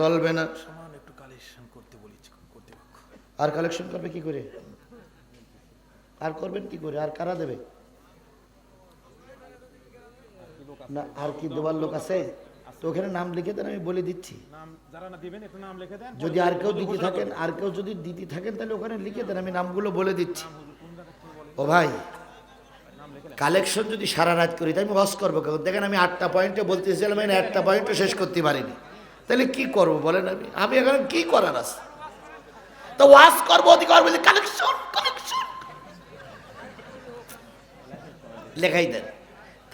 চলবে না। সামান্য একটু কালেকশন করতে বলেছি কর্তৃপক্ষ। আর কালেকশন করবে কি করে? আর করবেন কি করে? আর কারা দেবে? না আর কি দেওয়ার লোক আছে? তো ওখানে নাম লিখে দেন, আমি বলে দিচ্ছি। নাম যারা না দিবেন একটু নাম লিখে দেন। যদি আর কেউ দিতে থাকেন, আর কেউ যদি দিতে থাকেন তাহলে ওখানে লিখে দেন, আমি নামগুলো বলে দিচ্ছি। ও ভাই, কালেকশন যদি সারা রাত করি তাই আমি ওয়াশ করবো কেন? দেখেন আমি 8টা পয়েন্টে বলতেছিলাম, আমি 1টা পয়েন্টও শেষ করতে পারিনি, তাহলে কি করবো বলেন? আমি এখন কি করার আছে? তো ওয়াশ করবো, অধিকার বলছি কালেকশন কালেকশন লেখাই দেন।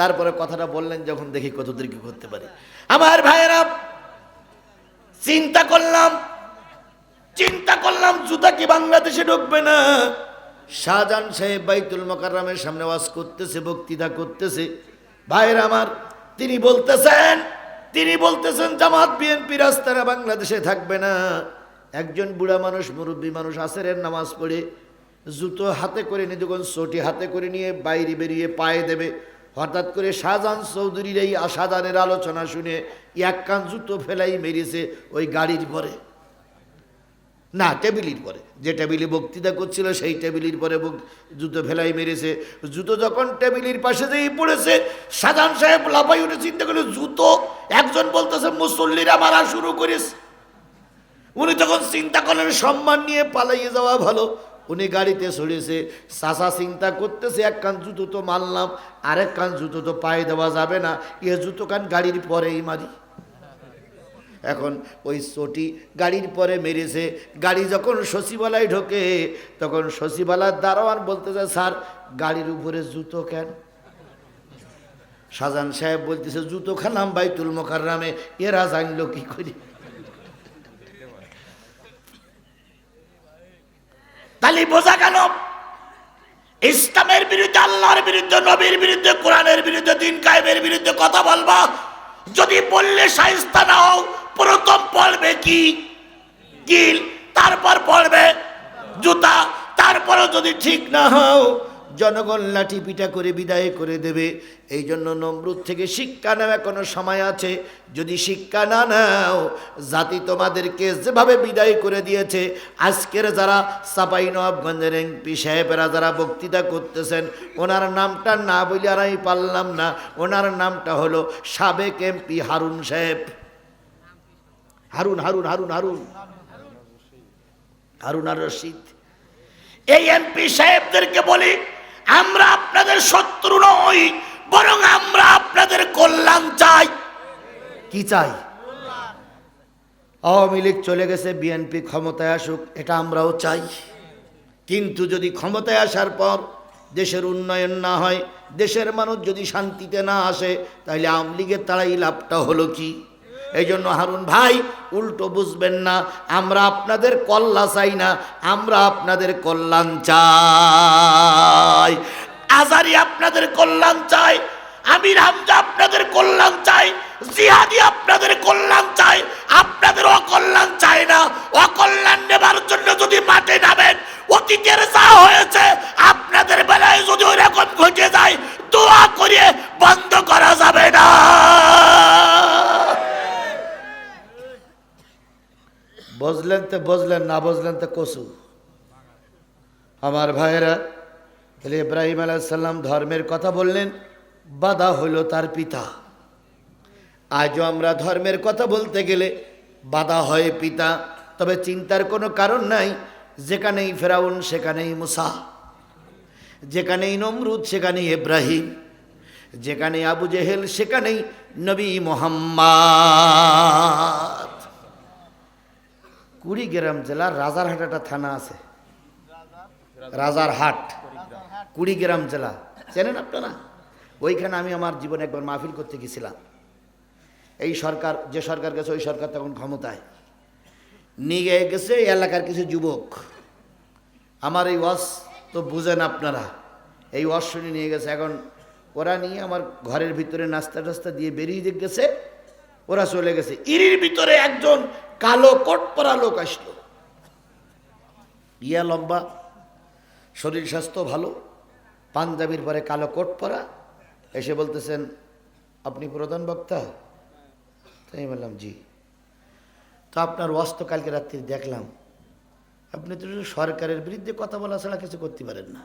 তারপরে কথাটা বললেন যখন, দেখি কতদূর কি করতে পারি। আমার ভাইয়েরা, চিন্তা করলাম জুতা কি বাংলাদেশে ঢুকবে না। শাহজাহান সাহেব বাইতুল মোকাররমের সামনে ওয়াজ করতেছে, বক্তৃতা করতেছে। ভাইয়েরা আমার, তিনি বলতেছেন জামাত বিএনপি রাস্তারা বাংলাদেশে থাকবে না। একজন বুড়া মানুষ, মুরব্বী মানুষ আসরের নামাজ পড়ে জুতো হাতে করে নিয়ে, যখন চটি হাতে করে নিয়ে বাইরে বেরিয়ে পায়ে দেবে, হঠাৎ করে শাহজাহান চৌধুরীর এই শাহজাহানের আলোচনা শুনে এক কান জুতো ফেলাই মেরেছে ওই গাড়ির পরে, না টেবিলের পরে, যে টেবিলে বক্তৃতা করছিল সেই টেবিলের পরে জুতো ফেলাই মেরেছে। জুতো যখন টেবিলের পাশে যেই পড়েছে, শাহজাহান সাহেব লাফাই উঠে চিন্তা করলো জুতো, একজন বলতেছে মুসল্লিরা মারা শুরু করেছে। উনি তখন চিন্তা করলেন সম্মান নিয়ে পালাইয়ে যাওয়া ভালো। উনি গাড়িতে চড়েছে। চাচা চিন্তা করতেছে এক কান জুতো তো মারলাম, আরেক কান জুতো তো পায়ে দেওয়া যাবে না, এ জুতো কান গাড়ির পরেই মারি। এখন ওই চটি গাড়ির পরে মেরেছে। গাড়ি যখন সচিবালয় ঢোকে, তখন সচিবালয়ের দারোয়ান বলতেছে স্যার গাড়ির উপরে জুতো কেন? শাহজাহান সাহেব বলতেছে জুতো খালাম বাইতুল মোকাররমে, এরা জানলো কি করি? তাহলে বোঝা গেল ইসলামের বিরুদ্ধে, আল্লাহর বিরুদ্ধে, নবীর বিরুদ্ধে, কোরআনের বিরুদ্ধে, দিন কায়েমের বিরুদ্ধে কথা বলবা, যদি বললে শায়েস্তা না হও, প্রথম পড়বে কি? কিল, তারপর পড়বে জুতা, তারপরও যদি ঠিক না হও জনগণ লাঠি পিটা করে বিদায় করে দেবে। এই জন্য নমরুদ থেকে শিক্ষা নেওয়া এখনো সময় আছে। যদি শিক্ষা না নাও, জাতি তোমাদেরকে যেভাবে বিদায় করে দিয়েছে, আজকের যারা চাঁপাইনবাবগঞ্জের এমপি সাহেবেরা যারা বক্তৃতা করতেছেন, ওনার নামটা না বলে আর আমি পারলাম না। ওনার নামটা হলো সাবেক এমপি হারুন সাহেব। হারুন হারুন হারুন হারুন হারুন আর রশিদ। এই এমপি সাহেবদেরকে বলি, আমরা আপনাদের শত্রু নই, বরং আমরা আপনাদের কল্যাণ চাই। কি চাই? আওয়ামী লীগ চলে গেছে, বিএনপি ক্ষমতায় আসুক, এটা আমরাও চাই। কিন্তু যদি ক্ষমতায় আসার পর দেশের উন্নয়ন না হয়, দেশের মানুষ যদি শান্তিতে না আসে, তাহলে আওয়ামী লীগের তারাই লাভটা হলো কি? এই জন্য হারুন ভাই উল্টো বুঝবেন না, আমরা আপনাদের কল্যাণ চাই না, আমরা আপনাদের কল্যাণ চাই। আজারি আপনাদের কল্যাণ চাই, আমির হামজা আপনাদের কল্যাণ চাই, জিহাদি আপনাদের কল্যাণ চাই, আপনাদের অকল্যাণ চাই না। অকল্যাণ নেবার জন্য যদি মাঠে নামেন, অতীতের যা হয়েছে আপনাদের বেলায় যদি ওই রকম ঘটে যায়, দোয়া করে বন্ধ করা যাবে না। বুঝলেন তো বুঝলেন, না বুঝলেন তো কসু। আমার ভাইয়েরা, তাহলে ইব্রাহিম আলাইহিস সালাম ধর্মের কথা বললেন, বাধা হইল তার পিতা। আজও আমরা ধর্মের কথা বলতে গেলে বাধা হয় পিতা। তবে চিন্তার কোনো কারণ নাই, যেখানেই ফেরাউন সেখানেই মুসা, যেখানেই নমরুদ সেখানেই ইব্রাহিম, যেখানে আবু জেহেল সেখানেই নবী মুহাম্মদ। কুড়িগ্রাম জেলার রাজারহাট একটা থানা আছে, রাজারহাট, কুড়িগ্রাম জেলা, চেনেন আপনারা? ওইখানে আমি আমার জীবনে একবার মাহফিল করতে গেছিলাম। এই সরকার, যে সরকার গেছে ওই সরকার তখন ক্ষমতায়, নিয়ে গেছে এলাকার কিছু যুবক। আমার এই ওয়াজ তো বুঝেন আপনারা, এই ওয়াজ শুনে নিয়ে গেছে। এখন ওরা নিয়ে আমার ঘরের ভিতরে নাস্তা টাস্তা দিয়ে বেরিয়ে গেছে, ওরা চলে গেছে। ইরির ভিতরে একজন কালো কোট পরা লোক আসলো, ইয়া লম্বা, শরীর স্বাস্থ্য ভালো, পাঞ্জাবির পরে কালো কোট পরা, এসে বলতেছেন আপনি প্রধান বক্তা? তাই বললাম জি। তো আপনার ওয়াজ তো কালকে রাত্রি দেখলাম, আপনি তো শুধু সরকারের বিরুদ্ধে কথা বলা ছাড়া কিছু করতে পারেন না।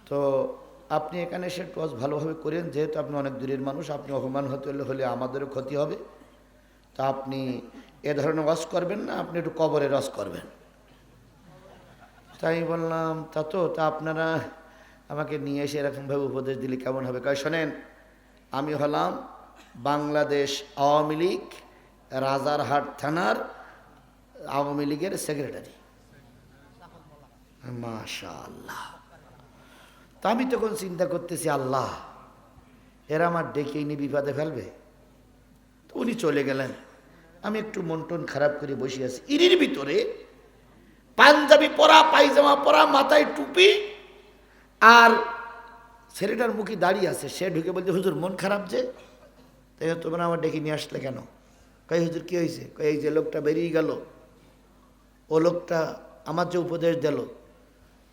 তো আপনি এখানে এসে টস ভালোভাবে করেন, যেহেতু আপনি অনেক দূরের মানুষ, আপনি অপমান হতে হলে আমাদেরও ক্ষতি হবে। তা আপনি এ ধরনের রস করবেন না, আপনি একটু কবরে রস করবেন। তাই বললাম তা আপনারা আমাকে নিয়ে এসে এরকমভাবে উপদেশ দিলে কেমন হবে? কয় শোনেন, আমি হলাম বাংলাদেশ আওয়ামী লীগ রাজারহাট থানার আওয়ামী লীগের সেক্রেটারি। মাশাআল্লাহ। তা আমি তখন চিন্তা করতেছি, আল্লাহ এরা আমার ডেকে নিয়ে বিপদে ফেলবে। তো উনি চলে গেলেন, আমি একটু মন টন খারাপ করে বসে আছি। ইরির ভিতরে পাঞ্জাবি পরা, পায়জামা পরা, মাথায় টুপি, আর ছেলেটার মুখে দাঁড়িয়ে আছে। সে ঢুকে বলতে, হুজুর মন খারাপ যে, তাই তোমরা আমার ডেকে নিয়ে আসলে কেন? কই হুজুর কি হয়েছে? কই এই যে লোকটা বেরিয়ে গেল, ও লোকটা আমার যে উপদেশ দিল,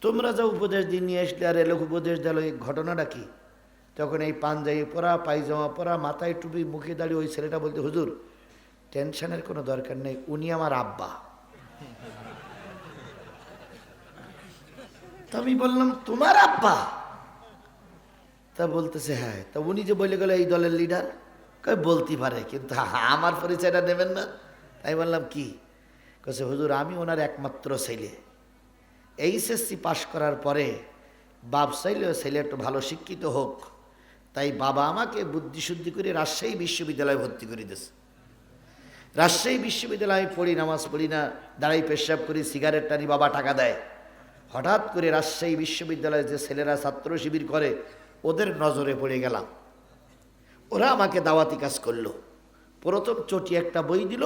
তোমরা যা উপদেশ দিয়ে নিয়ে আসলে আর এ লোক উপদেশ দিল, এই ঘটনাটা কি? তখন এই পাঞ্জাবি পরা, পায়জামা পরা, মাথায় টুপি, মুখে দাঁড়িয়ে ওই ছেলেটা বলতে, হুজুর টেনশনের কোনো দরকার নেই, উনি আমার আব্বা। তা আমি বললাম, তোমার আব্বা? তা বলতেছে হ্যাঁ। তা উনি যে বলে গেল এই দলের লিডার, কই বলতে পারে, কিন্তু আমার পরিচয়টা নেবেন না। তাই বললাম কি? কাছে হুজুর আমি ওনার একমাত্র ছেলে। এইচএসসি পাশ করার পরে বাপ চাইলেও ছেলে একটু ভালো শিক্ষিত হোক, তাই বাবা আমাকে বুদ্ধিশুদ্ধি করে রাজশাহী বিশ্ববিদ্যালয়ে ভর্তি করে দিয়েছে। রাজশাহী বিশ্ববিদ্যালয়ে আমি পড়ি, নামাজ পড়ি না, দাঁড়াই পেশাব করি, সিগারেট টানি, বাবা টাকা দেয়। হঠাৎ করে রাজশাহী বিশ্ববিদ্যালয়ে যে ছেলেরা ছাত্র শিবির করে, ওদের নজরে পড়ে গেলাম। ওরা আমাকে দাওয়াতি কাজ করলো। প্রথম চটি একটা বই দিল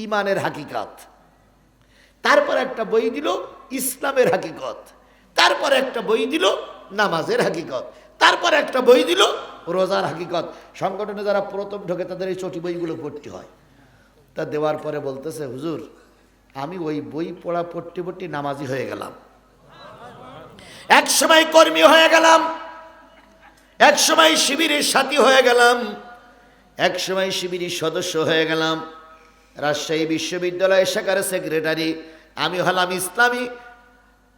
ইমানের হাকিকাত, তারপর একটা বই দিল ইসলামের হাকিকত, তারপর একটা বই দিল নামাজের হাকিকত, তারপর একটা বই দিল রোজার হাকিকত। সংগঠনে যারা প্রথম ঢোকে তাদের এই চটি বইগুলো পড়তে হয়। তা দেওয়ার পরে বলতেছে, হুজুর আমি ওই বই পড়া পড়তে নামাজি হয়ে গেলাম, এক সময় কর্মী হয়ে গেলাম, এক সময় শিবিরের সাথী হয়ে গেলাম, এক সময় শিবিরের সদস্য হয়ে গেলাম, রাজশাহী বিশ্ববিদ্যালয় শাখার সেক্রেটারি। আমি হলাম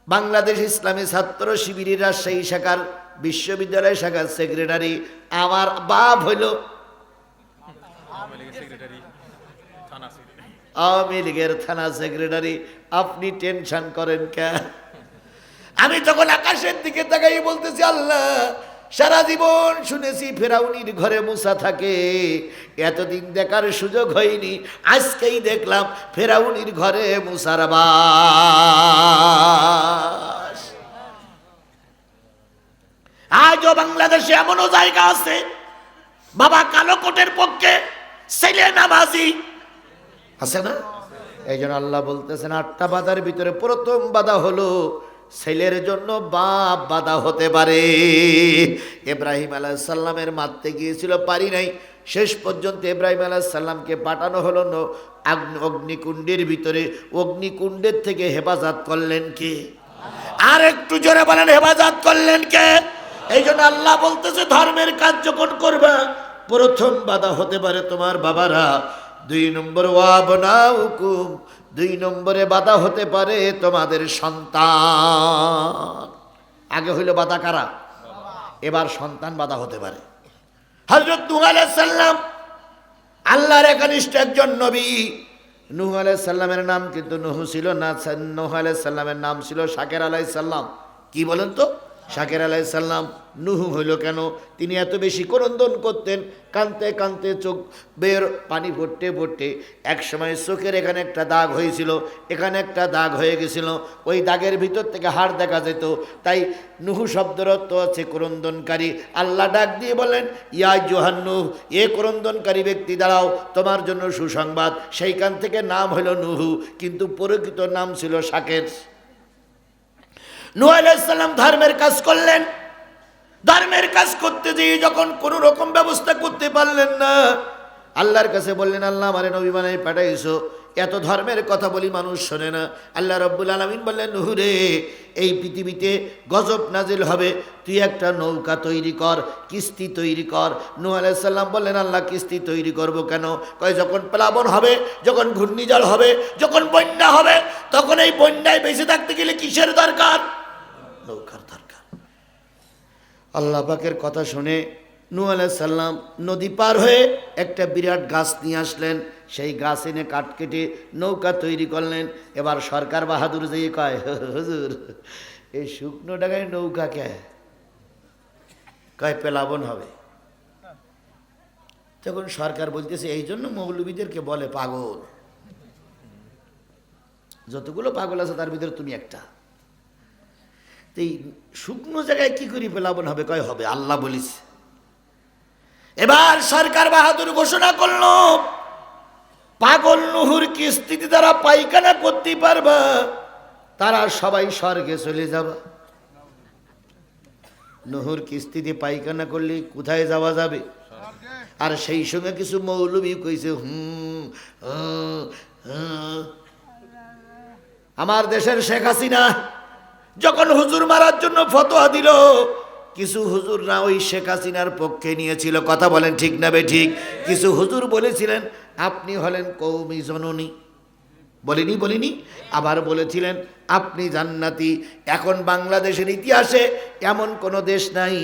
বাংলাদেশ ইসলামী ছাত্র শিবিরের রাজশাহী শাখার বিশ্ববিদ্যালয় শাখার সেক্রেটারি। আমার বাপ হইল আওয়ামী লীগের থানা সেক্রেটারি। আপনি টেনশন করেন কেন? আমি তখন আকাশের দিকে তাকাই বলতেছি, আল্লাহ সারা জীবন শুনেছি ফেরাউনির ঘরে মূসা থাকে, এতদিন দেখার সুযোগ হয়নি, আজকেই দেখলাম ফেরাউনির ঘরে মূসার বাস। আজও বাংলাদেশে এমনও জায়গা আছে, বাবা কালো কোটের পক্ষে, ছেলে নামাজি আছে না? এই জন্য আল্লাহ বলতেছেন 8টা বাধার ভিতরে প্রথম বাধা হলো ছেলের জন্য বাপ বাধা হতে পারে। ইব্রাহিম আলাইহিস সালামের মারতে গিয়েছিল, পারি নাই, শেষ পর্যন্ত ইব্রাহিম আলাইহিস সালামকে পাঠানো হলো অগ্নিকুণ্ডের ভিতরে। অগ্নিকুণ্ডের থেকে হেফাজত করলেন কে? আর একটু জোরে বলেন, হেফাজত করলেন কে? এই জন্য আল্লাহ বলতেছে, ধর্মের কাজ যখন করবা প্রথম বাধা হতে পারে তোমার বাবারা, 2 নম্বর ওয়াবনাউকুম, 2 নম্বরে বাধা হতে পারে তোমাদের সন্তান। আগে হইল বাধা কারা? এবার সন্তান বাধা হতে পারে। হযরত নূহ আলাইহিস সালাম আল্লাহর একনিষ্ঠ একজন নবী। নূহ আলাইহিস সালামের নাম কিন্তু নূহ ছিল না, নূহ আলাইহিস সালামের নাম ছিল শাকের আলাইহিস সালাম। কি বলেন তো? শাকের আলাইহিস সালাম। নূহ হইল কেন? তিনি এত বেশি ক্রন্দন করতেন, কাঁদতে কাঁদতে চোখ বের পানি পড়তে পড়তে এক সময় চোখের এখানে একটা দাগ হয়েছিল, এখানে একটা দাগ হয়ে গেছিল, ওই দাগের ভিতর থেকে হাড় দেখা যেত। তাই নূহ শব্দের অর্থ আছে ক্রন্দনকারী। আল্লাহ ডাক দিয়ে বলেন, ইয়া জোহান্নুহ, এ ক্রন্দনকারী ব্যক্তি দাঁড়াও, তোমার জন্য সুসংবাদ। সেইখান থেকে নাম হলো নূহ, কিন্তু প্রকৃত নাম ছিল শাকের। নূহ আলাইহিস সালাম ধর্মের কাজ করলেন। ধর্মের কাজ করতে গিয়ে যখন কোনো রকম ব্যবস্থা করতে পারলেন না, আল্লাহর কাছে বললেন, আল্লাহ আমারে নবী বানাই পাঠাইছো, এত ধর্মের কথা বলি মানুষ শোনে না। আল্লাহ রাব্বুল আলামিন বললেন, নূহ রে, এই পৃথিবীতে গজব নাজিল হবে, তুই একটা নৌকা তৈরি কর, কিস্তি তৈরি কর। নূহ আলাইহিস সালাম বললেন, আল্লাহ কিস্তি তৈরি করব কেন? কয় যখন প্লাবন হবে, যখন ঘূর্ণিঝড় হবে, যখন বন্যা হবে, তখন এই বন্যায় বেঁচে থাকতে গেলে কিসের দরকার? নৌকার দরকার। আল্লাহ পাকের কথা শুনে নূহ আলাইহিস সালাম নদী পার হয়ে একটা বিরাট গাছ নিয়ে আসলেন। সেই গাছ এনে কাঠ কেটে নৌকা তৈরি করলেন। এবার সরকার বাহাদুর যেয়ে কয়, হুজুর, এই শুকনো ডাঙায় নৌকা কে? কয় প্লাবন হবে। তখন সরকার বলতেছে, এই জন্য মৌলবীদেরকে বলে পাগল। যতগুলো পাগল আছে তার ভিতরে তুমি একটা। এই শুকনো জায়গায় কি করি প্লাবন হবে? কয় হবে, আল্লাহ বলিস। এবার সরকার বাহাদুর ঘোষণা করল, পাগল নূহুর কিস্তিতে তারা পায়খানা করতে পারবা, তারা সবাই স্বর্গে চলে যাবা। নূহুর কিস্তিতে পায়খানা করলে কোথায় যাওয়া যাবে? আর সেই সঙ্গে কিছু মৌলবী কইছে, আমার দেশের শেখ হাসিনা যখন হুজুর মারার জন্য ফতোয়া দিল, কিছু হুজুররা ওই শেখ হাসিনার পক্ষে নিয়েছিল। কথা বলেন ঠিক না বেঠিক? কিছু হুজুর বলেছিলেন, আপনি হলেন কওমি জননী, বলিনি? আবার বলেছিলেন, আপনি জান্নাতি। এখন বাংলাদেশের ইতিহাসে এমন কোনো দেশ নাই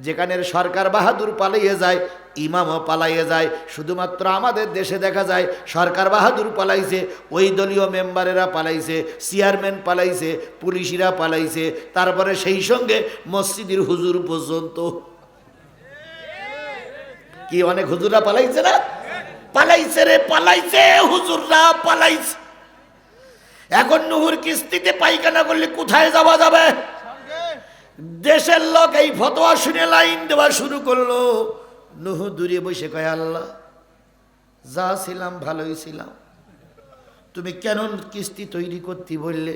যেখানের সরকার বাহাদুর পালাইয়ে যায়, ইমামও পালাইয়ে যায়। শুধুমাত্র আমাদের দেশে দেখা যায় সরকার বাহাদুর পালাইছে, ওই দলীয় মেম্বারেরা পালাইছে, চেয়ারম্যান পালাইছে, পুলিশিরা পালাইছে, তারপরে সেই সঙ্গে মসজিদের হুজুর পর্যন্ত। কি অনেক হুজুররা পালাইছে না? পালাইছে রে, পালাইছে, হুজুররা পালাইছে। এখন নূহুর কিস্তিতে পায়খানা করলে কোথায় যাওয়া যাবে? দেশের লোক এই ফতোয়া শুনে লাইন দেওয়া শুরু করলো। নূহ দূরে বসে কয়, আল্লাহ, যা ছিলাম ভালোই ছিলাম, তুমি কেন কিস্তি তৈরি করতে বললে?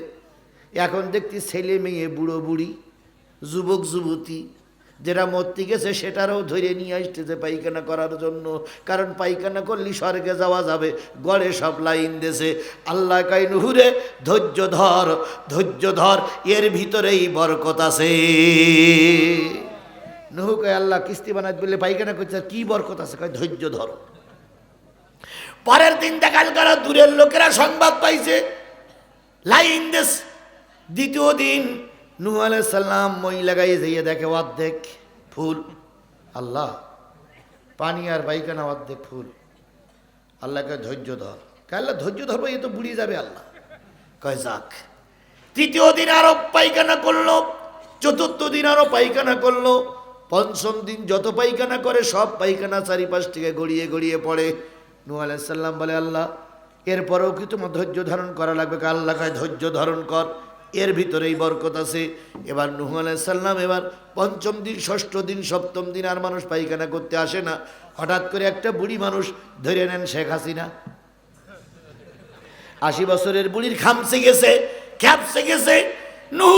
এখন দেখছি ছেলে মেয়ে, বুড়ো বুড়ি, যুবক যুবতী যেটা মরতে গেছে সেটারও ধরে নিয়ে আসতেছে পায়খানা করার জন্য। কারণ পায়খানা করলে স্বর্গে যাওয়া যাবে, গড়ে সব লাইন দেশে। আল্লাহ কয়, নূহ রে, ধৈর্য ধর, ধৈর্য ধর, এর ভিতরেই বরকত আছে। নূহ কয়, আল্লাহ কিস্তি বানাতে বললে পায়খানা করছে, কি বরকত আছে? কয়, ধৈর্য ধর। পরের দিন দেখাল করা দূরের লোকেরা সংবাদ পাইছে, লাইন দেশ। দ্বিতীয় দিন নূহ আলাইহিস সালাম মই লাগাই যাইয়ে দেখে অর্ধেক ফুল। আল্লাহ, পানি আর পায়খানা অর্ধেক ফুল। আল্লাহকে ধৈর্য ধর। আল্লাহ ধৈর্য ধরবো, এ তো বুড়ি যাবে। আল্লাহ কয় যাক। তৃতীয় দিন আরো পায়খানা করলো, চতুর্থ দিন আরো পায়খানা করলো, পঞ্চম দিন যত পায়খানা করে সব পায়খানা চারিপাশ থেকে গড়িয়ে গড়িয়ে পড়ে। নূহ আলাইহিস সালাম বলে, আল্লাহ, এরপরেও কি তোমার ধৈর্য ধারণ করা লাগবে? আল্লাহ কয়, ধৈর্য ধারণ কর, এর ভিতরেই বরকত আছে। এবার নূহ আলাইহিস সালাম এবার পঞ্চম দিন, ষষ্ঠ দিন, সপ্তম দিন আর মানুষ পায়খানা করতে আসে না। হঠাৎ করে একটা বুড়ি মানুষ ধরে নেন শেখ হাসিনা। 80 বছরের বুড়ির খামছে গেছে, খ্যাপসে গেছে। নূহ